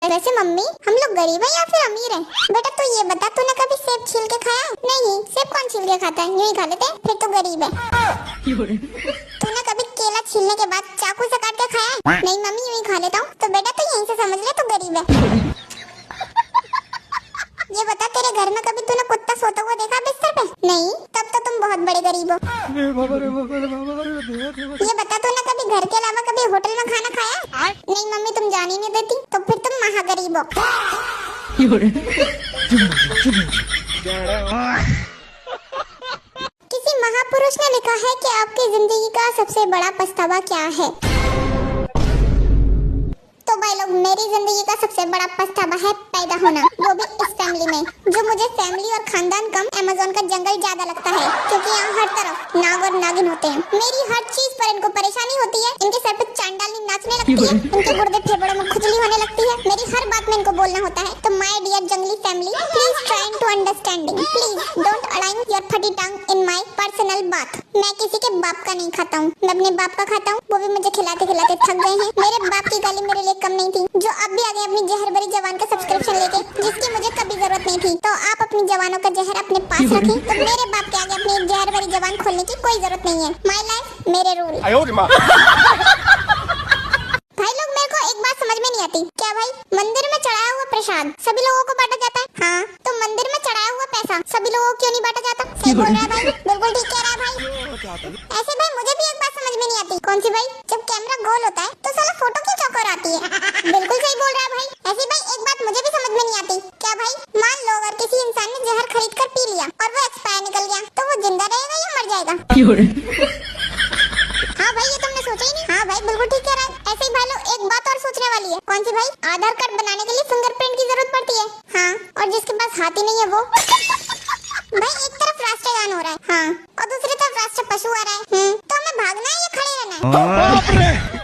वैसे मम्मी, हम लोग गरीब है या फिर अमीर है? बेटा तू ये बता, तूने कभी सेब छील के खाया? नहीं, सेब कौन छील के खाता है? यूं ही खा लेते हैं, फिर तो गरीब है। तूने कभी केला छीलने के बाद चाकू से काट के खाया है? नहीं मम्मी, यूं ही खा लेता हूँ। तो बेटा तू यहीं से समझ ले, तू गरीब है। ये बता, तेरे घर में कभी तूने कुत्ता सोता हुआ देखा बिस्तर पे? नहीं, तब तो तुम बहुत बड़े गरीब हो। ये बता, तूने कभी घर के अलावा कभी होटल में खाना खाया? नहीं मम्मी, तुम जान ही नहीं देती, तो फिर तुम महागरीब हो। किसी महापुरुष ने लिखा है कि आपकी जिंदगी का सबसे बड़ा पछतावा क्या है? तो भाई लोग, मेरी जिंदगी का सबसे बड़ा पछतावा है पैदा होना, वो भी इस फैमिली में। जो मुझे फैमिली और खानदान कम अमेज़न का जंगल ज्यादा लगता है, क्योंकि यहाँ हर तरफ नाग और नागिन होते हैं। मेरी हर चीज पर इनको परेशानी होती है। इनके सर पे चांडाली नाचने लगती है, इनके गुर्दे फेफड़ों में खुजली होने लगती है। मेरी हर बात में इनको बोलना होता है। तो माय डियर जंगली family, please try to understanding, please don't align your फटी टंग इन माय पर्सनल बात। मैं किसी के बाप का नहीं खाता हूँ, मैं अपने बाप का खाता हूँ, वो भी मुझे खिलाते खिलाते थक गए हैं। मेरे बाप की गाली मेरे लिए कम नहीं थी, जो अब भी आ गए अपनी जहर भरी जवान का सब्सक्रिप्शन लेके, जिसकी मुझे कभी जरूरत नहीं थी। तो आप अपनी जवानों का जहर अपने पास रखें, तो मेरे बाप के आगे अपनी जहर भरी जवान खोलने की कोई जरूरत नहीं है। माय लाइफ मेरे रूल। भाई लोग, मेरे को एक बात समझ में नहीं आती। क्या भाई, मंदिर में चढ़ाया हुआ प्रसाद सभी लोगों को बांटा जाता है? हाँ, तो मंदिर में चढ़ाया हुआ पैसा सभी लोगों को क्यों नहीं बांटा जाता? सही बोल रहा है भाई, बिल्कुल ठीक कह रहा है भाई। ऐसे भाई मुझे भी एक बात समझ में नहीं आती। कौन सी भाई? जब कैमरा गोल होता है तो साला फोटो क्यों चौकोर आती है? बिल्कुल सही बोल रहा है भाई। ऐसे भाई एक बात मुझे भी समझ में नहीं आती। क्या भाई, मान लो अगर किसी इंसान ने जहर खरीद कर पी लिया और वो एक्सपायर निकल गया, तो वो जिंदा रहेगा या मर जाएगा? हाँ भाई, ये तुमने सोचा ही नहीं। हाँ भाई, बिल्कुल ठीक कह रहा है। ऐसे ही भाई लोग, एक बात और सोचने वाली है। कौन सी भाई? आधार कार्ड बनाने के लिए फिंगरप्रिंट की जरूरत पड़ती है। हाँ, और जिसके पास हाथ ही नहीं है वो भाई, एक तरफ राष्ट्रगान हो रहा है, हाँ, और दूसरी तरफ राष्ट्र पशु आ रहा है। तो हमें भागना है या खड़े रहना है?